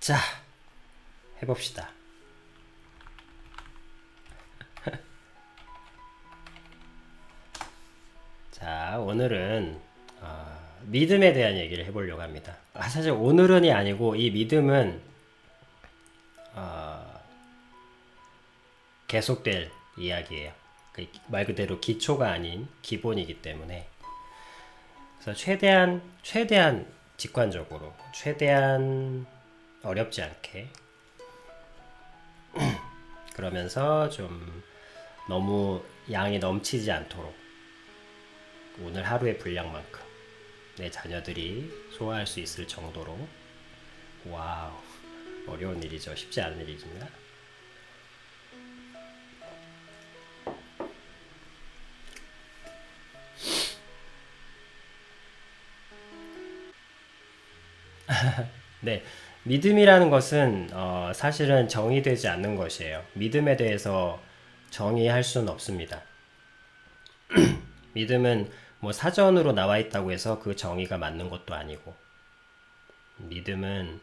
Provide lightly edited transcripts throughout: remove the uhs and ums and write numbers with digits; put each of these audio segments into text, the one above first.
자, 해봅시다. 자, 오늘은 믿음에 대한 얘기를 해보려고 합니다. 사실 오늘은이 아니고 이 믿음은 계속될 이야기예요. 말 그대로 기초가 아닌 기본이기 때문에, 그래서 최대한 직관적으로, 최대한 어렵지 않게, 그러면서 좀 너무 양이 넘치지 않도록 오늘 하루의 분량만큼 내 자녀들이 소화할 수 있을 정도로. 와우, 어려운 일이죠. 쉽지 않은 일입니다. 네, 믿음이라는 것은 사실은 정의되지 않는 것이에요. 믿음에 대해서 정의할 수는 없습니다. 믿음은 뭐 사전으로 나와 있다고 해서 그 정의가 맞는 것도 아니고, 믿음은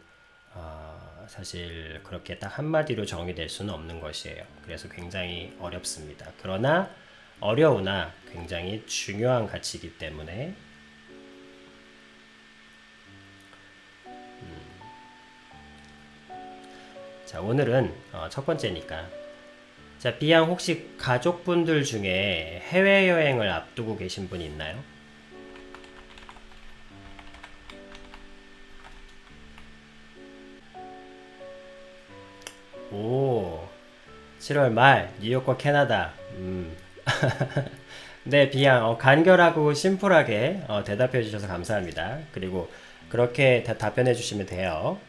사실 그렇게 딱 한마디로 정의될 수는 없는 것이에요. 그래서 굉장히 어렵습니다. 그러나 어려우나 굉장히 중요한 가치이기 때문에, 자, 오늘은 첫 번째니까, 자, 비양 혹시 가족분들 중에 해외여행을 앞두고 계신 분 있나요? 오, 7월 말 뉴욕과 캐나다. 네, 비양 간결하고 심플하게 대답해 주셔서 감사합니다. 그리고 그렇게 답변해 주시면 돼요.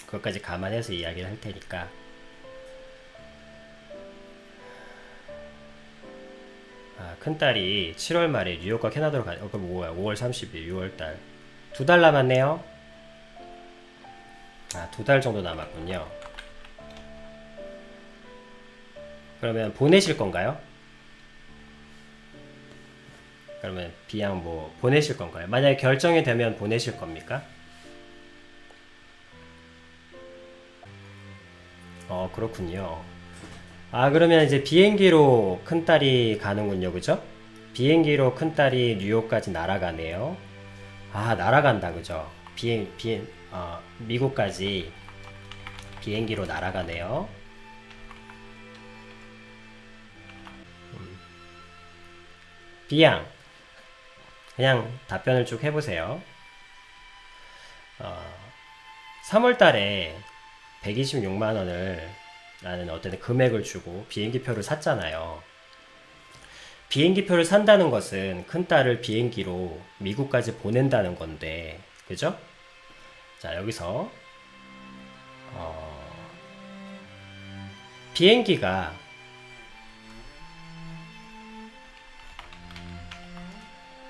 그것까지 감안해서 이야기를 할 테니까. 큰딸이 7월 말에 뉴욕과 캐나다로 그럼 뭐야? 5월 30일, 6월달. 2달 남았네요. 2달 정도 남았군요. 그러면 보내실 건가요? 그러면 비양 뭐 보내실 건가요? 만약에 결정이 되면 보내실 겁니까? 그렇군요. 그러면 이제 비행기로 큰딸이 가는군요. 그죠? 비행기로 큰딸이 뉴욕까지 날아가네요. 날아간다. 그죠? 미국까지 비행기로 날아가네요. 비양, 그냥 답변을 쭉 해보세요. 3월 달에 126만 원을 라는 어떤 금액을 주고 비행기표를 샀잖아요. 비행기표를 산다는 것은 큰딸을 비행기로 미국까지 보낸다는 건데, 그죠? 자, 여기서 비행기가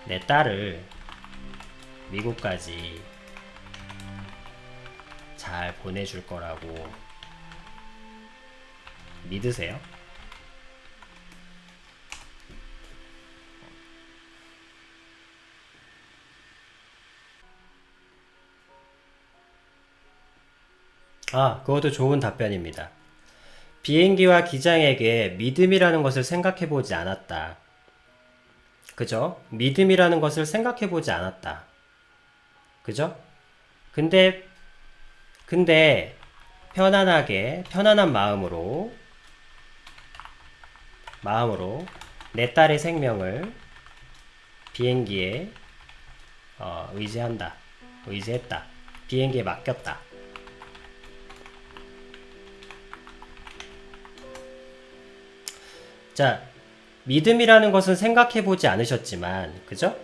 내 딸을 미국까지 잘 보내줄 거라고 믿으세요? 그것도 좋은 답변입니다. 비행기와 기장에게 믿음이라는 것을 생각해 보지 않았다. 그죠? 믿음이라는 것을 생각해 보지 않았다. 그죠? 근데 편안하게, 편안한 마음으로 내 딸의 생명을 비행기에 의지했다. 비행기에 맡겼다. 자, 믿음이라는 것은 생각해 보지 않으셨지만, 그죠?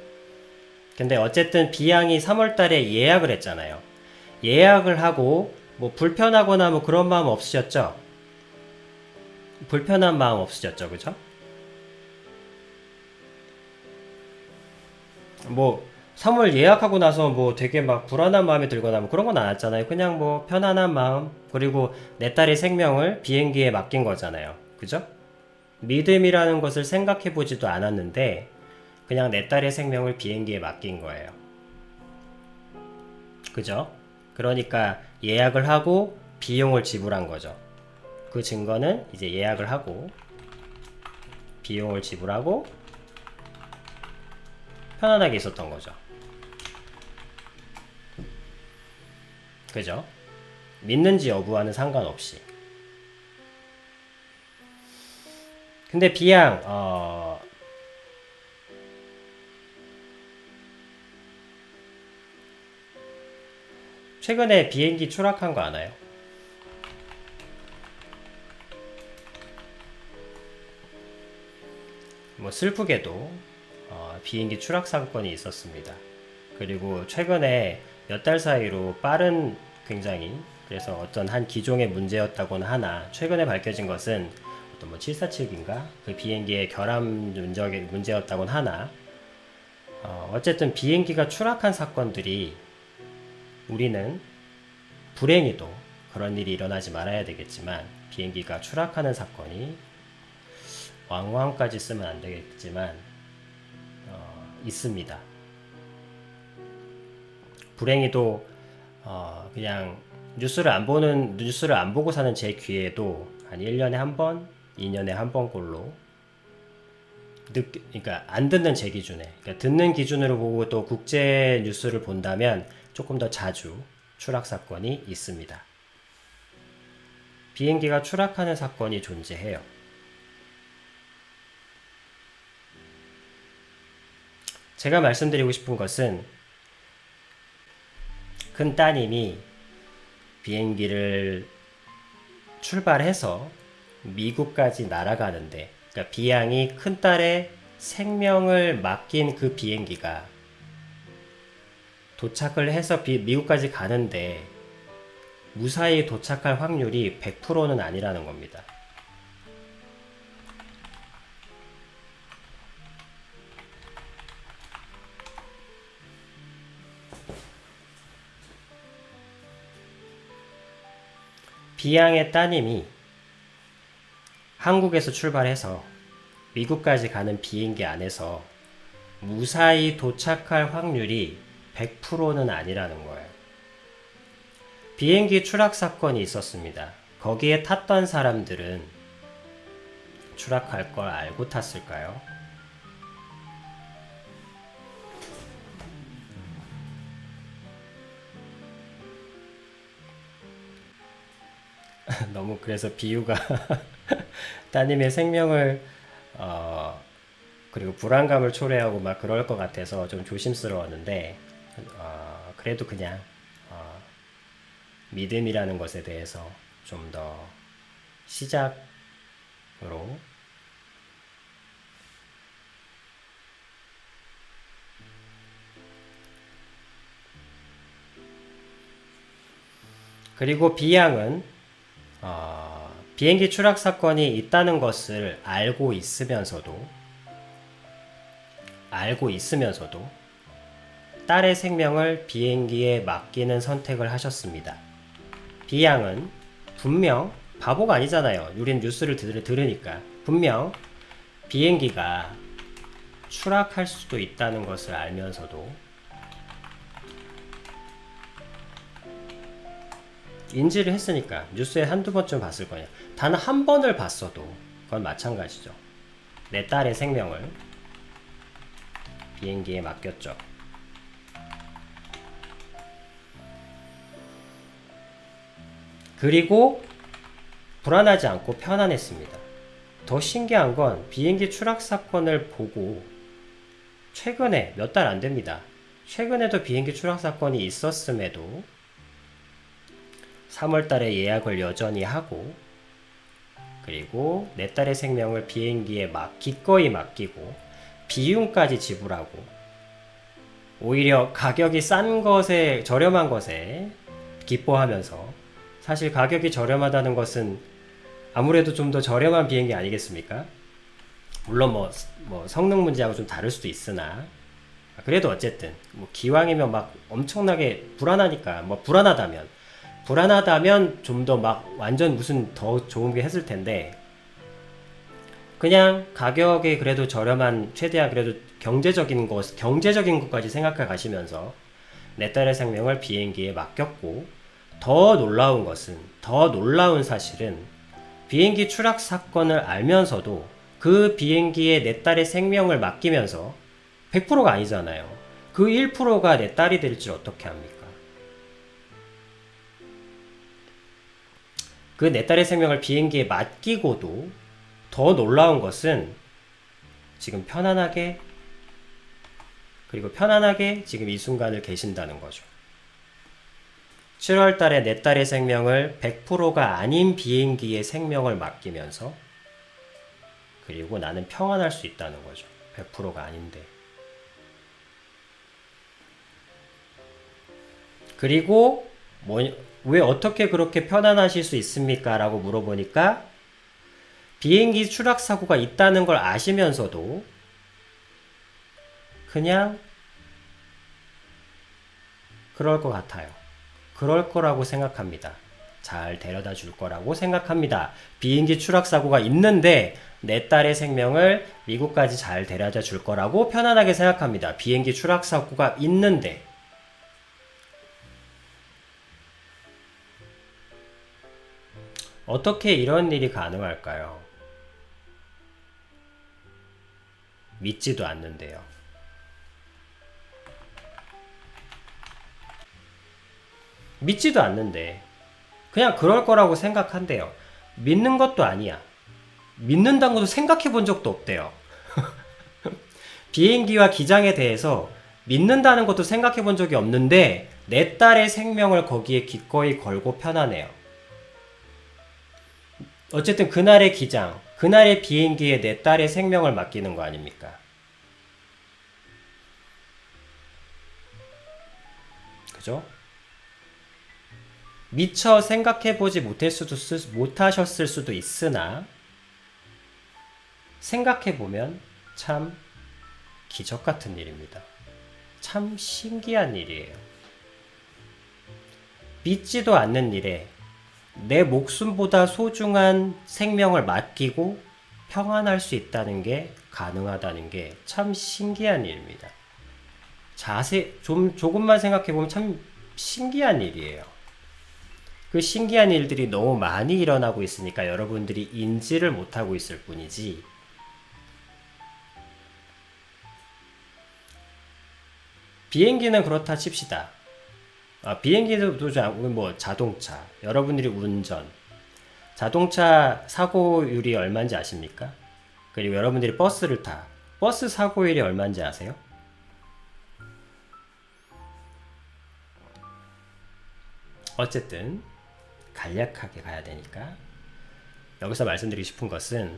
근데 어쨌든 비양이 3월 달에 예약을 했잖아요. 예약을 하고 뭐 불편하거나 뭐 그런 마음 없으셨죠? 불편한 마음 없으셨죠? 그죠? 뭐 3월 예약하고 나서 뭐 되게 막 불안한 마음이 들거나 뭐 그런 건 안 왔잖아요. 그냥 뭐 편안한 마음, 그리고 내 딸의 생명을 비행기에 맡긴 거잖아요. 그죠? 믿음이라는 것을 생각해 보지도 않았는데 그냥 내 딸의 생명을 비행기에 맡긴 거예요. 그죠? 그러니까 예약을 하고 비용을 지불한 거죠. 그 증거는 이제 예약을 하고 비용을 지불하고 편안하게 있었던 거죠. 그죠? 믿는지 여부와는 상관없이. 근데 비양 최근에 비행기 추락한 거 아나요? 뭐 슬프게도 비행기 추락 사건이 있었습니다. 그리고 최근에 몇 달 사이로 빠른 굉장히 그래서 어떤 한 기종의 문제였다고는 하나 최근에 밝혀진 것은 어떤 뭐 747인가 그 비행기의 결함 문제였다고는 하나 어쨌든 비행기가 추락한 사건들이 우리는 불행히도 그런 일이 일어나지 말아야 되겠지만 비행기가 추락하는 사건이 왕왕까지 쓰면 안 되겠지만 있습니다. 불행히도 그냥 뉴스를 안 보고 사는 제 귀에도 한 1년에 한 번, 2년에 한 번꼴로 그러니까 안 듣는 제 기준에 그러니까 듣는 기준으로 보고 또 국제 뉴스를 본다면 조금 더 자주 추락 사건이 있습니다. 비행기가 추락하는 사건이 존재해요. 제가 말씀드리고 싶은 것은 큰 따님이 비행기를 출발해서 미국까지 날아가는데 그러니까 비양이 큰딸의 생명을 맡긴 그 비행기가 도착을 해서 미국까지 가는데 무사히 도착할 확률이 100%는 아니라는 겁니다. 비양의 따님이 한국에서 출발해서 미국까지 가는 비행기 안에서 무사히 도착할 확률이 100%는 아니라는 거예요. 비행기 추락 사건이 있었습니다. 거기에 탔던 사람들은 추락할 걸 알고 탔을까요? 너무 그래서 비유가 따님의 생명을 그리고 불안감을 초래하고 막 그럴 것 같아서 좀 조심스러웠는데 그래도 그냥 믿음이라는 것에 대해서 좀 더 시작으로 그리고 비양은 비행기 추락 사건이 있다는 것을 알고 있으면서도 딸의 생명을 비행기에 맡기는 선택을 하셨습니다. 비양은 분명 바보가 아니잖아요. 우린 뉴스를 들으니까 분명 비행기가 추락할 수도 있다는 것을 알면서도 인지를 했으니까 뉴스에 한두 번쯤 봤을 거냐. 단 한 번을 봤어도 그건 마찬가지죠. 내 딸의 생명을 비행기에 맡겼죠. 그리고 불안하지 않고 편안했습니다. 더 신기한 건 비행기 추락 사건을 보고 최근에 몇 달 안 됩니다. 최근에도 비행기 추락 사건이 있었음에도 3월달에 예약을 여전히 하고 그리고 내 딸의 생명을 비행기에 기꺼이 맡기고 비용까지 지불하고 오히려 가격이 싼 것에 저렴한 것에 기뻐하면서 사실 가격이 저렴하다는 것은 아무래도 좀 더 저렴한 비행기 아니겠습니까? 물론 뭐 성능 문제하고 좀 다를 수도 있으나 그래도 어쨌든 뭐 기왕이면 막 엄청나게 불안하니까 뭐 불안하다면 좀 더 막 완전 무슨 더 좋은 게 했을 텐데 그냥 가격이 그래도 저렴한 최대한 그래도 경제적인 것까지 생각해 가시면서 내 딸의 생명을 비행기에 맡겼고, 더 놀라운 사실은 비행기 추락 사건을 알면서도 그 비행기에 내 딸의 생명을 맡기면서 100%가 아니잖아요. 그 1%가 내 딸이 될지 어떻게 합니까? 그 내 딸의 생명을 비행기에 맡기고도 더 놀라운 것은 지금 편안하게 지금 이 순간을 계신다는 거죠. 7월 달에 내 딸의 생명을 100%가 아닌 비행기의 생명을 맡기면서 그리고 나는 평안할 수 있다는 거죠. 100%가 아닌데. 그리고 왜 어떻게 그렇게 편안하실 수 있습니까? 라고 물어보니까 비행기 추락 사고가 있다는 걸 아시면서도 그냥 그럴 것 같아요. 그럴 거라고 생각합니다. 잘 데려다 줄 거라고 생각합니다. 비행기 추락 사고가 있는데 내 딸의 생명을 미국까지 잘 데려다 줄 거라고 편안하게 생각합니다. 비행기 추락 사고가 있는데. 어떻게 이런 일이 가능할까요? 믿지도 않는데요. 믿지도 않는데 그냥 그럴 거라고 생각한대요. 믿는 것도 아니야. 믿는다는 것도 생각해 본 적도 없대요. 비행기와 기장에 대해서 믿는다는 것도 생각해 본 적이 없는데 내 딸의 생명을 거기에 기꺼이 걸고 편하네요. 어쨌든 그날의 기장, 그날의 비행기에 내 딸의 생명을 맡기는 거 아닙니까? 그죠? 미처 생각해보지 못하셨을 수도 있으나 생각해보면 참 기적 같은 일입니다. 참 신기한 일이에요. 믿지도 않는 일에 내 목숨보다 소중한 생명을 맡기고 평안할 수 있다는 게 가능하다는 게 참 신기한 일입니다. 조금만 생각해보면 참 신기한 일이에요. 그 신기한 일들이 너무 많이 일어나고 있으니까 여러분들이 인지를 못하고 있을 뿐이지. 비행기는 그렇다 칩시다. 비행기도 뭐 자동차, 여러분들이 운전, 자동차 사고율이 얼마인지 아십니까? 그리고 여러분들이 버스를 버스 사고율이 얼마인지 아세요? 어쨌든 간략하게 가야 되니까 여기서 말씀드리고 싶은 것은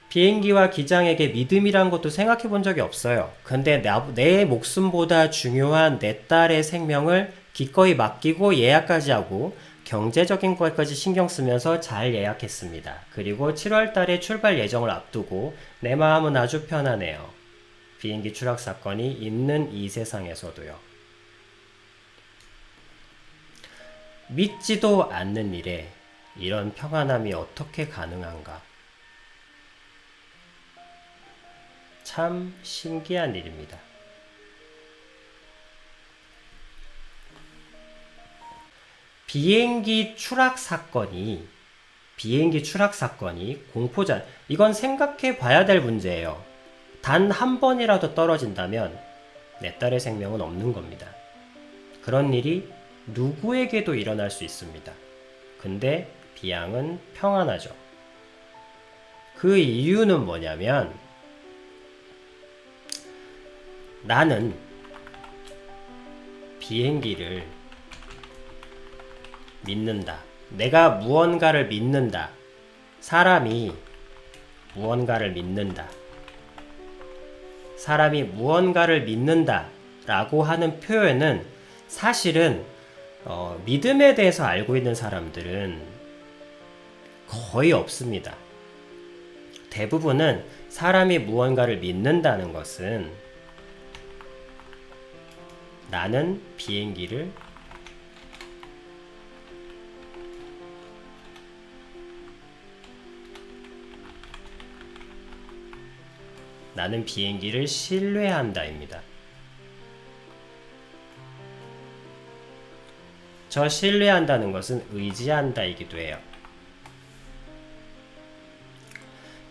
비행기와 기장에게 믿음이란 것도 생각해 본 적이 없어요. 근데 내 목숨보다 중요한 내 딸의 생명을 기꺼이 맡기고 예약까지 하고 경제적인 것까지 신경 쓰면서 잘 예약했습니다. 그리고 7월 달에 출발 예정을 앞두고 내 마음은 아주 편하네요. 비행기 추락 사건이 있는 이 세상에서도요. 믿지도 않는 일에 이런 평안함이 어떻게 가능한가? 참 신기한 일입니다. 비행기 추락 사건이 공포자, 이건 생각해 봐야 될 문제예요. 단 한 번이라도 떨어진다면 내 딸의 생명은 없는 겁니다. 그런 일이 누구에게도 일어날 수 있습니다. 근데 비양은 평안하죠. 그 이유는 뭐냐면 나는 비행기를 믿는다. 내가 무언가를 믿는다. 사람이 무언가를 믿는다. 사람이 무언가를 믿는다 라고 하는 표현은 사실은 믿음에 대해서 알고 있는 사람들은 거의 없습니다. 대부분은 사람이 무언가를 믿는다는 것은 나는 비행기를 신뢰한다입니다. 저 신뢰한다는 것은 의지한다이기도 해요.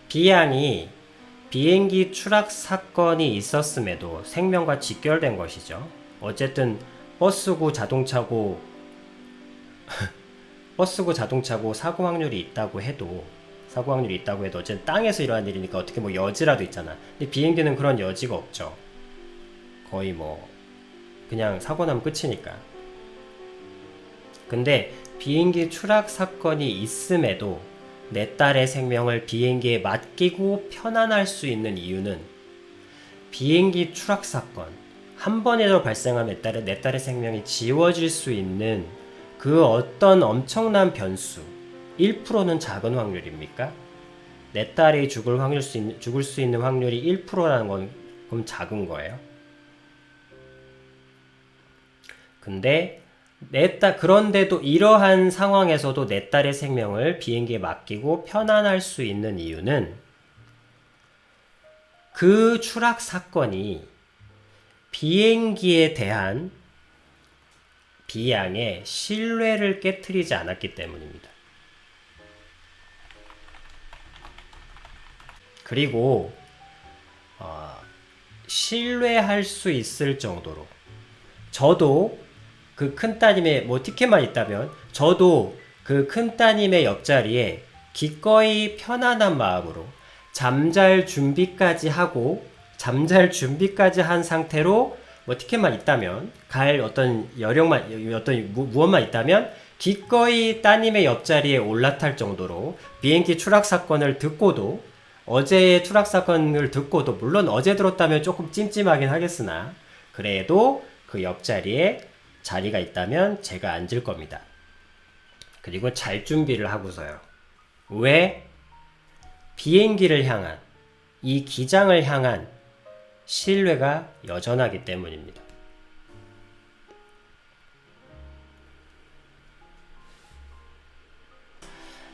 B양이 비행기 추락 사건이 있었음에도 생명과 직결된 것이죠. 어쨌든 버스고 자동차고 사고 확률이 있다고 해도 어쨌든 땅에서 일어난 일이니까 어떻게 뭐 여지라도 있잖아. 근데 비행기는 그런 여지가 없죠. 거의 뭐 그냥 사고 나면 끝이니까. 근데 비행기 추락 사건이 있음에도 내 딸의 생명을 비행기에 맡기고 편안할 수 있는 이유는 비행기 추락 사건 한 번에도 발생하면 내 딸의 생명이 지워질 수 있는 그 어떤 엄청난 변수 1%는 작은 확률입니까? 내 딸이 죽을 수 있는 확률이 1%라는 건 그럼 작은 거예요. 근데 그런데도 이러한 상황에서도 내 딸의 생명을 비행기에 맡기고 편안할 수 있는 이유는 그 추락 사건이 비행기에 대한 B양의 신뢰를 깨트리지 않았기 때문입니다. 그리고 신뢰할 수 있을 정도로 저도 그 큰따님의 티켓만 있다면 저도 그 큰따님의 옆자리에 기꺼이 편안한 마음으로 잠잘 준비까지 한 상태로 티켓만 있다면 갈 어떤 무엇만 있다면 기꺼이 따님의 옆자리에 올라탈 정도로 비행기 추락 사건을 듣고도 어제의 추락 사건을 듣고도 물론 어제 들었다면 조금 찜찜하긴 하겠으나 그래도 그 옆자리에 자리가 있다면 제가 앉을 겁니다. 그리고 잘 준비를 하고서요. 왜? 비행기를 향한 이 기장을 향한 신뢰가 여전하기 때문입니다.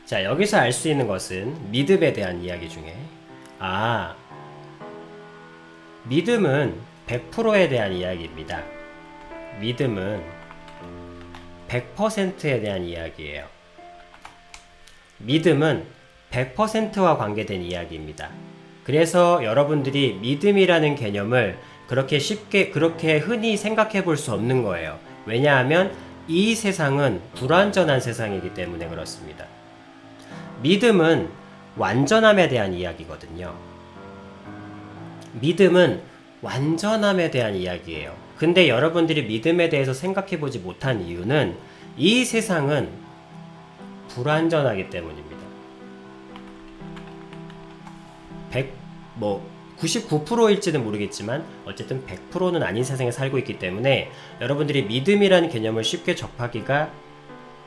자, 여기서 알 수 있는 것은 믿음에 대한 이야기 중에 믿음은 100%에 대한 이야기입니다. 믿음은 100%에 대한 이야기예요. 믿음은 100%와 관계된 이야기입니다. 그래서 여러분들이 믿음이라는 개념을 그렇게 흔히 생각해 볼 수 없는 거예요. 왜냐하면 이 세상은 불완전한 세상이기 때문에 그렇습니다. 믿음은 완전함에 대한 이야기거든요. 믿음은 완전함에 대한 이야기예요. 근데 여러분들이 믿음에 대해서 생각해 보지 못한 이유는 이 세상은 불완전하기 때문입니다. 99%일지는 모르겠지만 어쨌든 100%는 아닌 세상에 살고 있기 때문에 여러분들이 믿음이라는 개념을 쉽게 접하기가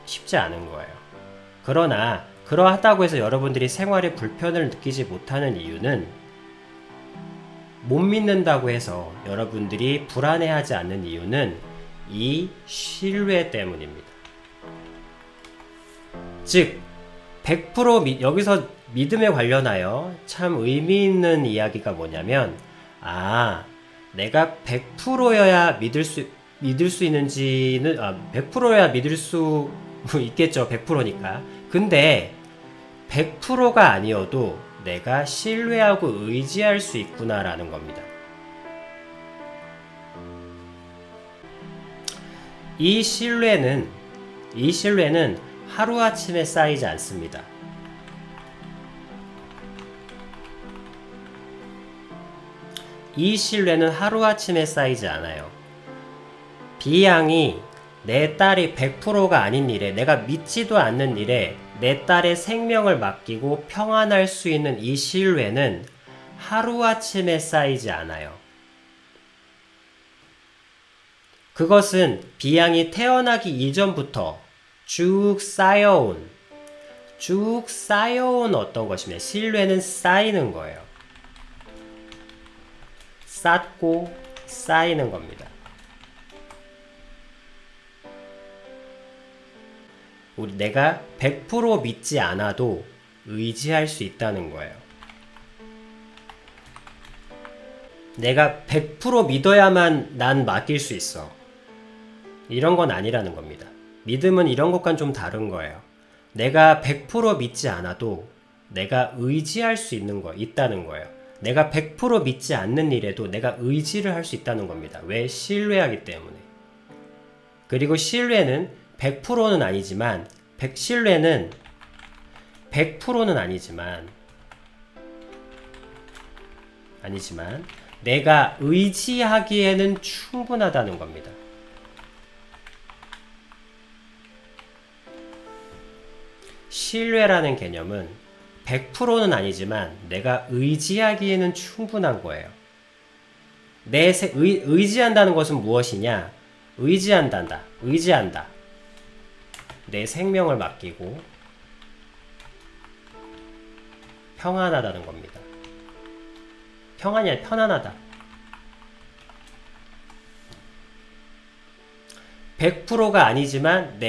쉽지 않은 거예요. 그러나 그러하다고 해서 여러분들이 생활에 불편을 느끼지 못하는 이유는 못 믿는다고 해서 여러분들이 불안해하지 않는 이유는 이 신뢰 때문입니다. 즉 100% 여기서 믿음에 관련하여 참 의미 있는 이야기가 뭐냐면 내가 100%여야 믿을 수 있는지는 100%여야 믿을 수 있겠죠. 100%니까. 근데 100%가 아니어도 내가 신뢰하고 의지할 수 있구나라는 겁니다. 이 신뢰는 하루아침에 쌓이지 않습니다. 이 신뢰는 하루아침에 쌓이지 않아요. B양이 내 딸이 100%가 아닌 일에, 내가 믿지도 않는 일에 내 딸의 생명을 맡기고 평안할 수 있는 이 신뢰는 하루아침에 쌓이지 않아요. 그것은 B양이 태어나기 이전부터 쭉 쌓여온 어떤 것입니다. 신뢰는 쌓이는 거예요. 쌓고 쌓이는 겁니다. 내가 100% 믿지 않아도 의지할 수 있다는 거예요. 내가 100% 믿어야만 난 맡길 수 있어. 이런 건 아니라는 겁니다. 믿음은 이런 것과는 좀 다른 거예요. 내가 100% 믿지 않아도 내가 의지할 수 있다는 거예요. 내가 100% 믿지 않는 일에도 내가 의지를 할 수 있다는 겁니다. 왜? 신뢰하기 때문에. 그리고 신뢰는 100%는 아니지만, 신뢰는 100%는 아니지만 내가 의지하기에는 충분하다는 겁니다. 신뢰라는 개념은 100%는 아니지만 내가 의지하기에는 충분한 거예요. 의지한다는 것은 무엇이냐? 의지한다. 내 생명을 맡기고 평안하다는 겁니다. 평안이 아니라 편안하다. 100%가 아니지만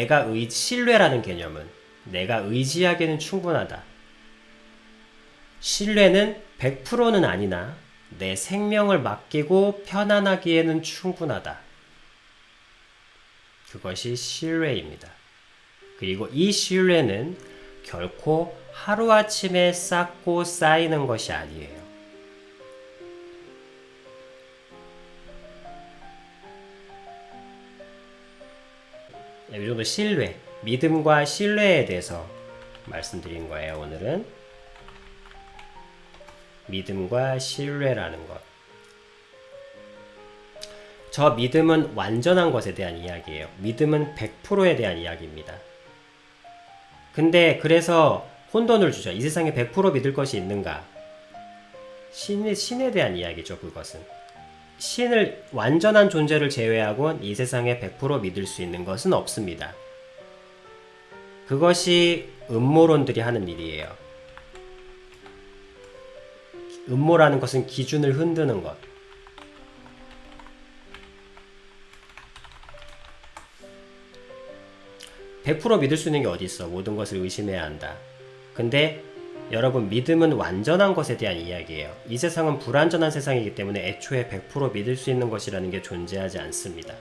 신뢰라는 개념은 내가 의지하기에는 충분하다. 신뢰는 100%는 아니나 내 생명을 맡기고 편안하기에는 충분하다. 그것이 신뢰입니다. 그리고 이 신뢰는 결코 하루아침에 쌓고 쌓이는 것이 아니에요. 이 정도 신뢰, 믿음과 신뢰에 대해서 말씀드린 거예요. 오늘은 믿음과 신뢰라는 것. 저 믿음은 완전한 것에 대한 이야기예요. 믿음은 100%에 대한 이야기입니다. 근데 그래서 혼돈을 주죠. 이 세상에 100% 믿을 것이 있는가? 신에 대한 이야기죠. 그것은 신을, 완전한 존재를 제외하고는 이 세상에 100% 믿을 수 있는 것은 없습니다. 그것이 음모론들이 하는 일이에요. 음모라는 것은 기준을 흔드는 것. (100% 믿을 수 있는 게 어디 있어? 모든 것을 의심해야 한다. 근데 여러분, 믿음은 완전한 것에 대한 이야기예요. 이 세상은 불완전한 세상이기 때문에 애초에 100% 믿을 수 있는 것이라는 게 존재하지 않습니다.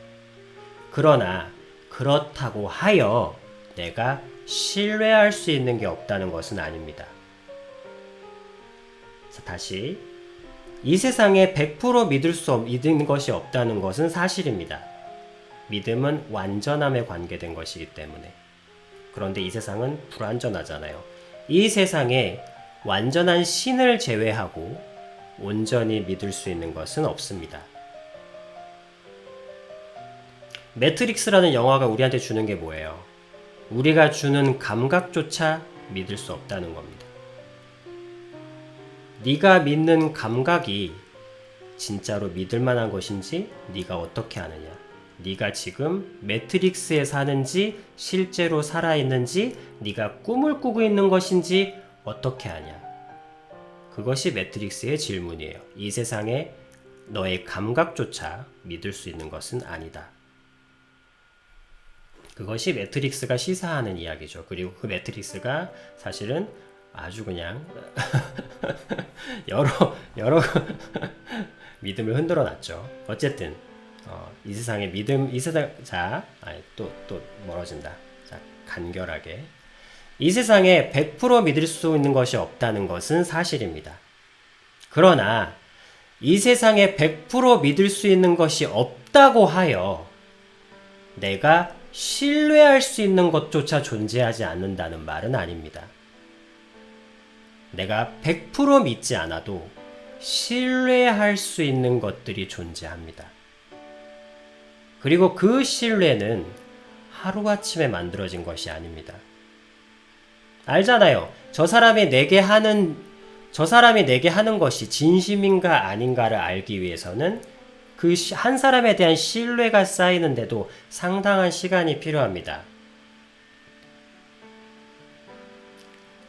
그러나 그렇다고 하여 내가 신뢰할 수 있는 게 없다는 것은 아닙니다. 자, 다시 이 세상에 100% 믿는 것이 없다는 것은 사실입니다. 믿음은 완전함에 관계된 것이기 때문에. 그런데 이 세상은 불완전하잖아요. 이 세상에 완전한 신을 제외하고 온전히 믿을 수 있는 것은 없습니다. 매트릭스라는 영화가 우리한테 주는 게 뭐예요? 우리가 주는 감각조차 믿을 수 없다는 겁니다. 네가 믿는 감각이 진짜로 믿을 만한 것인지 네가 어떻게 아느냐? 네가 지금 매트릭스에 사는지 실제로 살아있는지 네가 꿈을 꾸고 있는 것인지 어떻게 아냐? 그것이 매트릭스의 질문이에요. 이 세상에 너의 감각조차 믿을 수 있는 것은 아니다. 그것이 매트릭스가 시사하는 이야기죠. 그리고 그 매트릭스가 사실은 아주 그냥 여러 믿음을 흔들어 놨죠. 어쨌든 이 세상의 믿음, 또 멀어진다. 자, 간결하게. 이 세상에 100% 믿을 수 있는 것이 없다는 것은 사실입니다. 그러나 이 세상에 100% 믿을 수 있는 것이 없다고 하여 내가 신뢰할 수 있는 것조차 존재하지 않는다는 말은 아닙니다. 내가 100% 믿지 않아도 신뢰할 수 있는 것들이 존재합니다. 그리고 그 신뢰는 하루아침에 만들어진 것이 아닙니다. 알잖아요. 저 사람이 내게 하는 것이 진심인가 아닌가를 알기 위해서는 그 한 사람에 대한 신뢰가 쌓이는데도 상당한 시간이 필요합니다.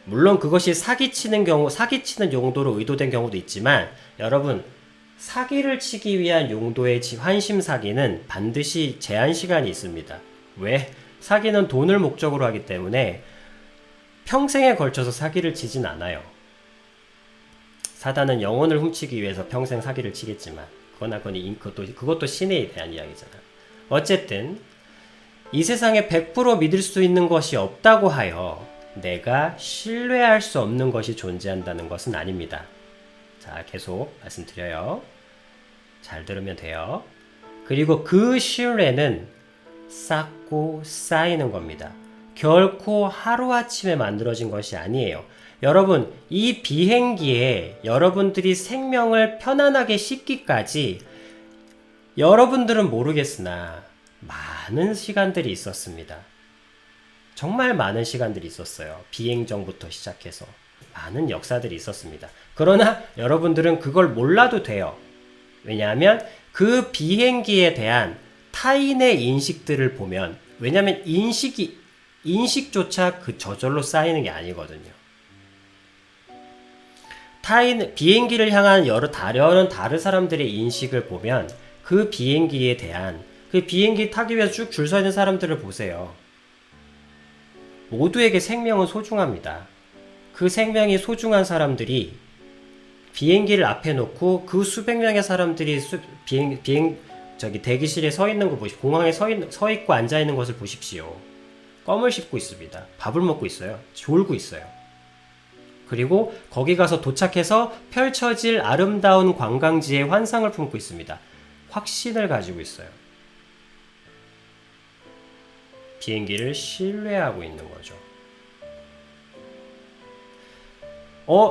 물론 그것이 사기치는 용도로 의도된 경우도 있지만, 여러분, 사기를 치기 위한 용도의 환심 사기는 반드시 제한 시간이 있습니다. 왜? 사기는 돈을 목적으로 하기 때문에 평생에 걸쳐서 사기를 치진 않아요. 사단은 영혼을 훔치기 위해서 평생 사기를 치겠지만, 그것도 신에 대한 이야기잖아. 어쨌든 이 세상에 100% 믿을 수 있는 것이 없다고 하여 내가 신뢰할 수 없는 것이 존재한다는 것은 아닙니다. 자, 계속 말씀드려요. 잘 들으면 돼요. 그리고 그 신뢰는 쌓고 쌓이는 겁니다. 결코 하루아침에 만들어진 것이 아니에요. 여러분, 이 비행기에 여러분들이 생명을 편안하게 싣기까지 여러분들은 모르겠으나 많은 시간들이 있었습니다. 정말 많은 시간들이 있었어요. 비행정부터 시작해서 많은 역사들이 있었습니다. 그러나 여러분들은 그걸 몰라도 돼요. 왜냐하면 그 비행기에 대한 타인의 인식들을 보면, 왜냐하면 인식조차 그 저절로 쌓이는 게 아니거든요. 비행기를 향한 다른 사람들의 인식을 보면 그 비행기에 대한, 그 비행기 타기 위해서 쭉 줄 서 있는 사람들을 보세요. 모두에게 생명은 소중합니다. 그 생명이 소중한 사람들이 비행기를 앞에 놓고 그 수백 명의 사람들이 대기실에 서 있는 거 보십시오. 공항에 서 있고 앉아 있는 것을 보십시오. 껌을 씹고 있습니다. 밥을 먹고 있어요. 졸고 있어요. 그리고 거기 가서 도착해서 펼쳐질 아름다운 관광지의 환상을 품고 있습니다. 확신을 가지고 있어요. 비행기를 신뢰하고 있는 거죠.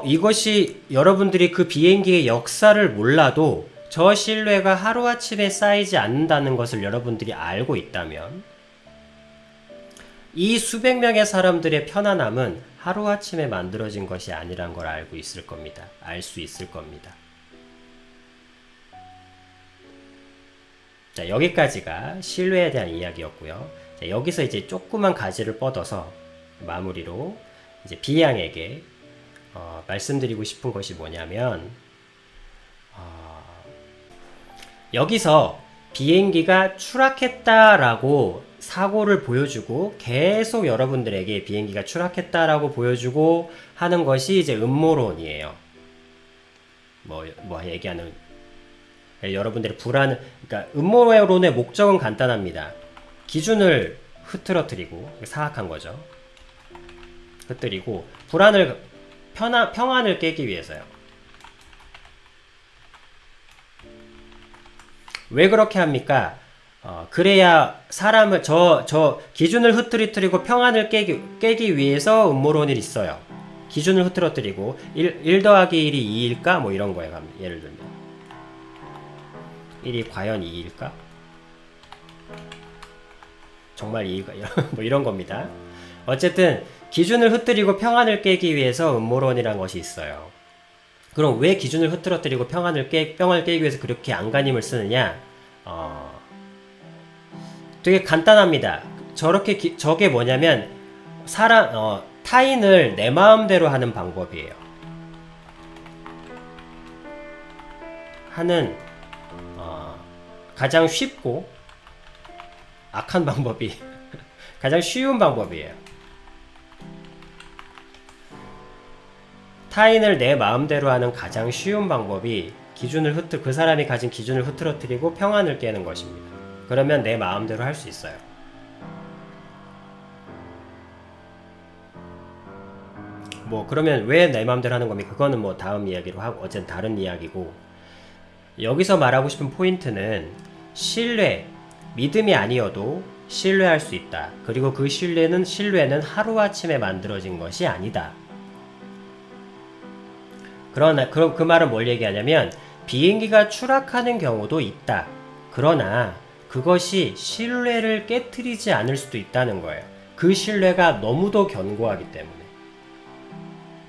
이것이 여러분들이 그 비행기의 역사를 몰라도 저 신뢰가 하루아침에 쌓이지 않는다는 것을 여러분들이 알고 있다면, 이 수백 명의 사람들의 편안함은 하루아침에 만들어진 것이 아니란 걸 알고 있을 겁니다. 알 수 있을 겁니다. 자, 여기까지가 신뢰에 대한 이야기였고요. 자, 여기서 이제 조그만 가지를 뻗어서 마무리로 이제 비양에게 말씀드리고 싶은 것이 뭐냐면, 여기서 비행기가 추락했다라고 사고를 보여주고 계속 여러분들에게 비행기가 추락했다라고 보여주고 하는 것이 이제 음모론이에요. 얘기하는, 여러분들의 그러니까 음모론의 목적은 간단합니다. 기준을 흐트러뜨리고, 사악한 거죠. 흐트리고 평안을 깨기 위해서요. 왜 그렇게 합니까? 그래야 사람을 기준을 흐트러뜨리고 평안을 깨기 위해서 음모론이 있어요. 기준을 흐트러뜨리고 1 더하기 1이 2일까? 뭐 이런 거예요. 예를 들면 1이 과연 2일까? 정말 2일까? 뭐 이런 겁니다. 어쨌든 기준을 흐트리고 평안을 깨기 위해서 음모론이란 것이 있어요. 그럼 왜 기준을 흐트러뜨리고 평안을 깨기 위해서 그렇게 안간힘을 쓰느냐? 되게 간단합니다. 저게 뭐냐면 타인을 내 마음대로 하는 방법이에요. 가장 쉽고 악한 방법이 가장 쉬운 방법이에요. 타인을 내 마음대로 하는 가장 쉬운 방법이 그 사람이 가진 기준을 흐트러뜨리고 평안을 깨는 것입니다. 그러면 내 마음대로 할 수 있어요. 그러면 왜 내 마음대로 하는 겁니까? 그거는 다음 이야기로 하고, 어쨌든 다른 이야기고, 여기서 말하고 싶은 포인트는 믿음이 아니어도 신뢰할 수 있다. 그리고 그 신뢰는 하루아침에 만들어진 것이 아니다. 그러나 그 말은 뭘 얘기하냐면, 비행기가 추락하는 경우도 있다. 그러나 그것이 신뢰를 깨트리지 않을 수도 있다는 거예요. 그 신뢰가 너무도 견고하기 때문에.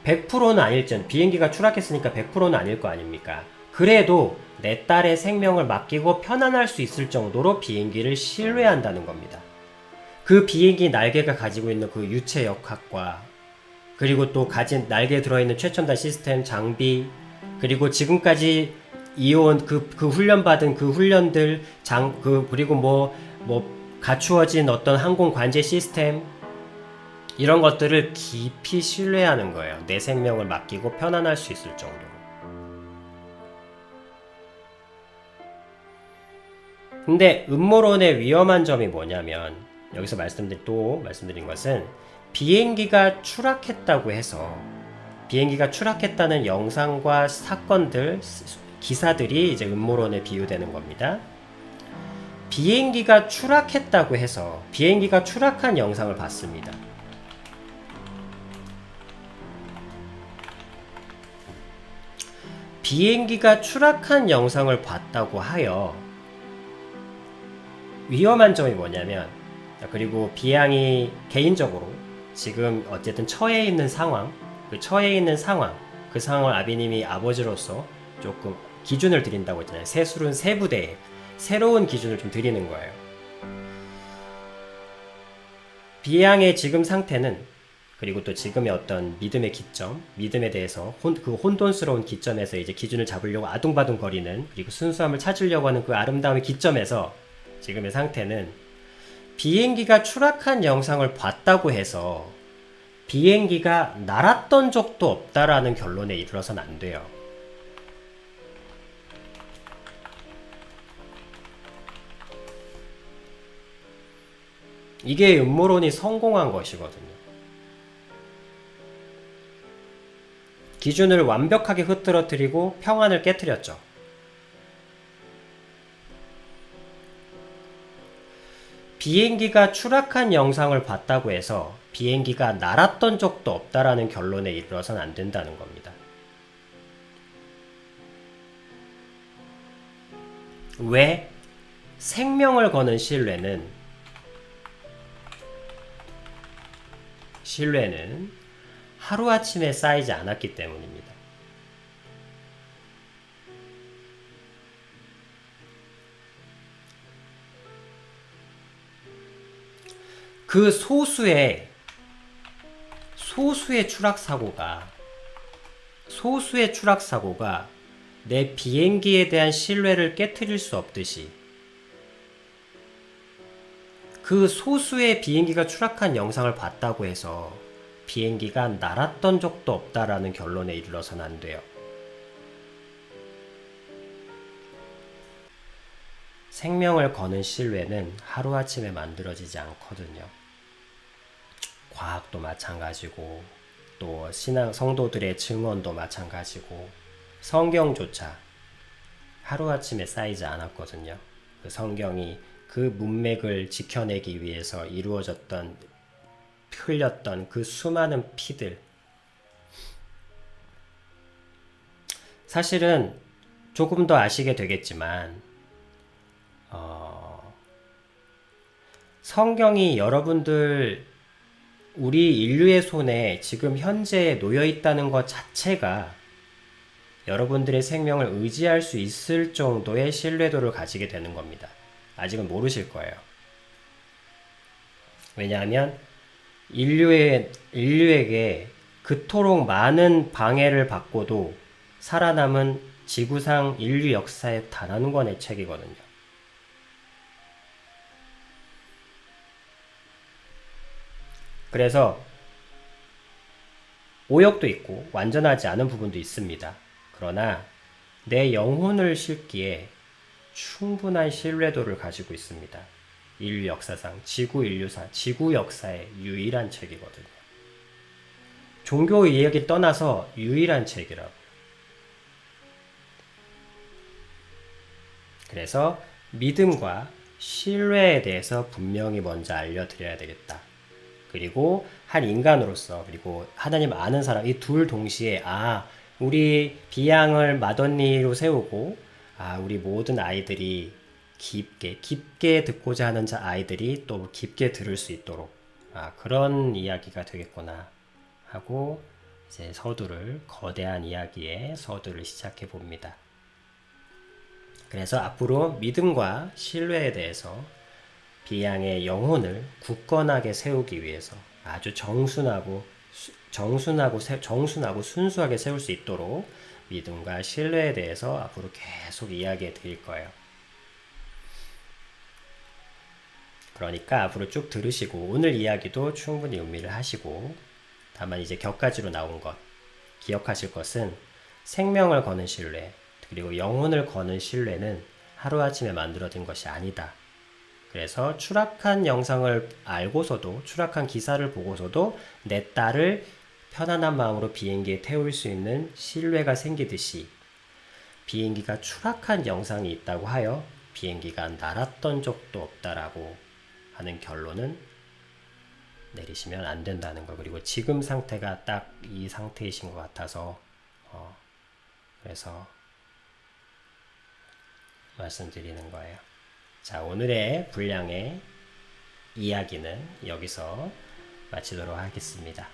100%는 아닐지언정, 비행기가 추락했으니까 100%는 아닐 거 아닙니까? 그래도 내 딸의 생명을 맡기고 편안할 수 있을 정도로 비행기를 신뢰한다는 겁니다. 그 비행기 날개가 가지고 있는 그 유체 역학과, 그리고 또 가진 날개에 들어있는 최첨단 시스템, 장비, 그리고 지금까지 이어온 그 훈련받은 그 훈련들, 그리고 갖추어진 어떤 항공 관제 시스템, 이런 것들을 깊이 신뢰하는 거예요. 내 생명을 맡기고 편안할 수 있을 정도로. 근데 음모론의 위험한 점이 뭐냐면, 여기서 말씀드린 것은 비행기가 추락했다고 해서 비행기가 추락했다는 영상과 사건들, 기사들이 이제 음모론에 비유되는 겁니다. 비행기가 추락했다고 해서 비행기가 추락한 영상을 봤습니다. 비행기가 추락한 영상을 봤다고 하여 위험한 점이 뭐냐면, 그리고 비양이 개인적으로 지금 어쨌든 처해 있는 상황, 그 상황을 아비님이 아버지로서 조금 기준을 드린다고 했잖아요. 세술은 세부대에 새로운 기준을 좀 드리는 거예요. 비양의 지금 상태는, 그리고 또 지금의 어떤 믿음의 기점, 믿음에 대해서 그 혼돈스러운 기점에서 이제 기준을 잡으려고 아둥바둥 거리는, 그리고 순수함을 찾으려고 하는 그 아름다움의 기점에서 지금의 상태는 비행기가 추락한 영상을 봤다고 해서 비행기가 날았던 적도 없다라는 결론에 이르러서는 안 돼요. 이게 음모론이 성공한 것이거든요. 기준을 완벽하게 흐트러뜨리고 평안을 깨트렸죠. 비행기가 추락한 영상을 봤다고 해서 비행기가 날았던 적도 없다라는 결론에 이르러서는 안 된다는 겁니다. 왜? 생명을 거는 신뢰는 하루아침에 쌓이지 않았기 때문입니다. 그 소수의 추락 사고가 내 비행기에 대한 신뢰를 깨트릴 수 없듯이, 그 소수의 비행기가 추락한 영상을 봤다고 해서 비행기가 날았던 적도 없다라는 결론에 이르러서는 안 돼요. 생명을 거는 신뢰는 하루아침에 만들어지지 않거든요. 과학도 마찬가지고, 또 신앙 성도들의 증언도 마찬가지고, 성경조차 하루아침에 쌓이지 않았거든요. 그 성경이 그 문맥을 지켜내기 위해서 흘렸던 그 수많은 피들, 사실은 조금 더 아시게 되겠지만 성경이 여러분들, 우리 인류의 손에 지금 현재 놓여 있다는 것 자체가 여러분들의 생명을 의지할 수 있을 정도의 신뢰도를 가지게 되는 겁니다. 아직은 모르실 거예요. 왜냐하면 인류에게 그토록 많은 방해를 받고도 살아남은 지구상 인류 역사의 단 한 권의 책이거든요. 그래서 오역도 있고 완전하지 않은 부분도 있습니다. 그러나 내 영혼을 싣기에 충분한 신뢰도를 가지고 있습니다. 인류 역사상 지구 역사의 유일한 책이거든요. 종교 이야기 떠나서 유일한 책이라고. 그래서 믿음과 신뢰에 대해서 분명히 먼저 알려드려야 되겠다. 그리고 한 인간으로서, 그리고 하나님 아는 사람, 이 둘 동시에 우리 비양을 맏언니로 세우고, 우리 모든 아이들이 깊게 듣고자 하는 아이들이 또 깊게 들을 수 있도록, 그런 이야기가 되겠구나 하고 이제 거대한 이야기의 서두를 시작해 봅니다. 그래서 앞으로 믿음과 신뢰에 대해서 비양의 영혼을 굳건하게 세우기 위해서 아주 정순하고 순수하게 세울 수 있도록 믿음과 신뢰에 대해서 앞으로 계속 이야기해 드릴 거예요. 그러니까 앞으로 쭉 들으시고, 오늘 이야기도 충분히 음미를 하시고, 다만 이제 격가지로 나온 것, 기억하실 것은 생명을 거는 신뢰, 그리고 영혼을 거는 신뢰는 하루아침에 만들어진 것이 아니다. 그래서 추락한 영상을 알고서도, 추락한 기사를 보고서도 내 딸을 편안한 마음으로 비행기에 태울 수 있는 신뢰가 생기듯이, 비행기가 추락한 영상이 있다고 하여 비행기가 날았던 적도 없다라고 하는 결론은 내리시면 안 된다는 거. 그리고 지금 상태가 딱 이 상태이신 것 같아서 그래서 말씀드리는 거예요. 자, 오늘의 분량의 이야기는 여기서 마치도록 하겠습니다.